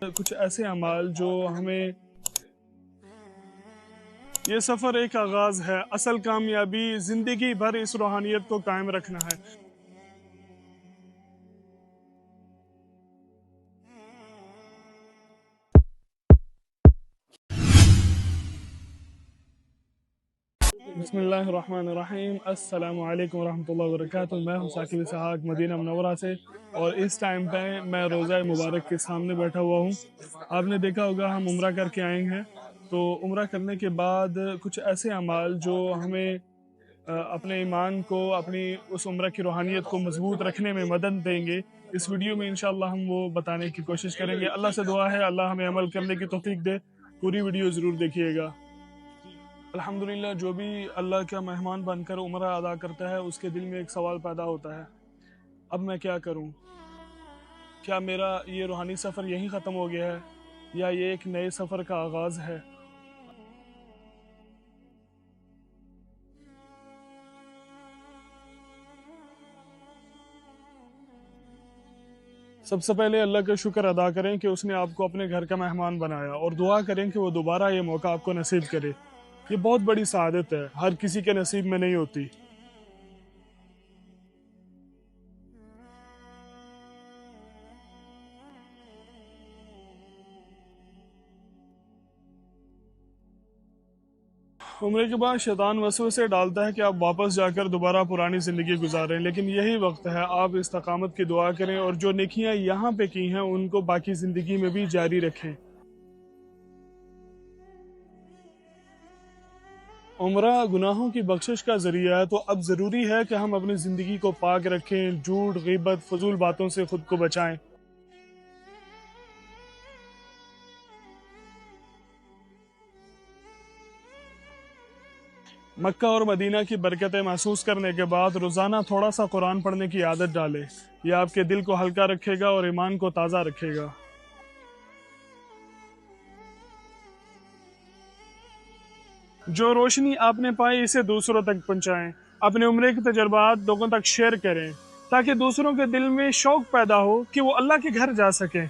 کچھ ایسے اعمال جو ہمیں یہ سفر ایک آغاز ہے، اصل کامیابی زندگی بھر اس روحانیت کو قائم رکھنا ہے۔ بسم اللہ الرحمن الرحیم، السلام علیکم ورحمۃ اللہ وبرکاتہ۔ میں ہوں ثاقب اسحاق مدینہ منورہ سے، اور اس ٹائم پہ میں روضہ مبارک کے سامنے بیٹھا ہوا ہوں۔ آپ نے دیکھا ہوگا ہم عمرہ کر کے آئے ہیں، تو عمرہ کرنے کے بعد کچھ ایسے اعمال جو ہمیں اپنے ایمان کو، اپنی اس عمرہ کی روحانیت کو مضبوط رکھنے میں مدد دیں گے، اس ویڈیو میں انشاءاللہ ہم وہ بتانے کی کوشش کریں گے۔ اللہ سے دعا ہے اللہ ہمیں عمل کرنے کی توفیق دے۔ پوری ویڈیو ضرور دیکھیے گا۔ الحمدللہ، جو بھی اللہ کا مہمان بن کر عمرہ ادا کرتا ہے اس کے دل میں ایک سوال پیدا ہوتا ہے، اب میں کیا کروں؟ کیا میرا یہ روحانی سفر یہیں ختم ہو گیا ہے، یا یہ ایک نئے سفر کا آغاز ہے؟ سب سے پہلے اللہ کا شکر ادا کریں کہ اس نے آپ کو اپنے گھر کا مہمان بنایا، اور دعا کریں کہ وہ دوبارہ یہ موقع آپ کو نصیب کرے۔ یہ بہت بڑی سعادت ہے، ہر کسی کے نصیب میں نہیں ہوتی۔ عمرے کے بعد شیطان وسوسے ڈالتا ہے کہ آپ واپس جا کر دوبارہ پرانی زندگی گزاریں، لیکن یہی وقت ہے آپ استقامت کی دعا کریں، اور جو نیکیاں یہاں پہ کی ہیں ان کو باقی زندگی میں بھی جاری رکھیں۔ عمرہ گناہوں کی بخشش کا ذریعہ ہے، تو اب ضروری ہے کہ ہم اپنی زندگی کو پاک رکھیں، جھوٹ، غیبت، فضول باتوں سے خود کو بچائیں۔ مکہ اور مدینہ کی برکتیں محسوس کرنے کے بعد روزانہ تھوڑا سا قرآن پڑھنے کی عادت ڈالیں۔ یہ آپ کے دل کو ہلکا رکھے گا اور ایمان کو تازہ رکھے گا۔ جو روشنی آپ نے پائی اسے دوسروں تک پہنچائیں۔ اپنے عمرے کے تجربات لوگوں تک شیئر کریں، تاکہ دوسروں کے دل میں شوق پیدا ہو کہ وہ اللہ کے گھر جا سکیں۔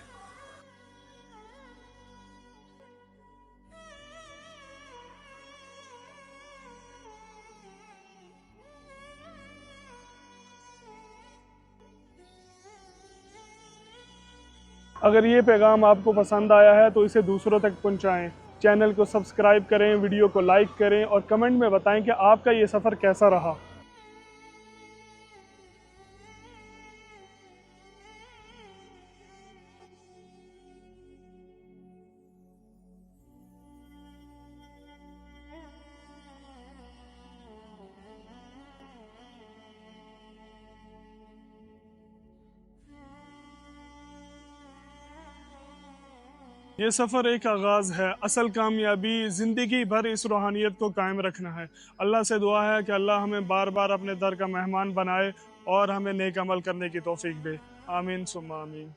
اگر یہ پیغام آپ کو پسند آیا ہے تو اسے دوسروں تک پہنچائیں۔ چینل کو سبسکرائب کریں، ویڈیو کو لائک کریں، اور کمنٹ میں بتائیں کہ آپ کا یہ سفر کیسا رہا۔ یہ سفر ایک آغاز ہے، اصل کامیابی زندگی بھر اس روحانیت کو قائم رکھنا ہے۔ اللہ سے دعا ہے کہ اللہ ہمیں بار بار اپنے در کا مہمان بنائے اور ہمیں نیک عمل کرنے کی توفیق دے۔ آمین ثم آمین۔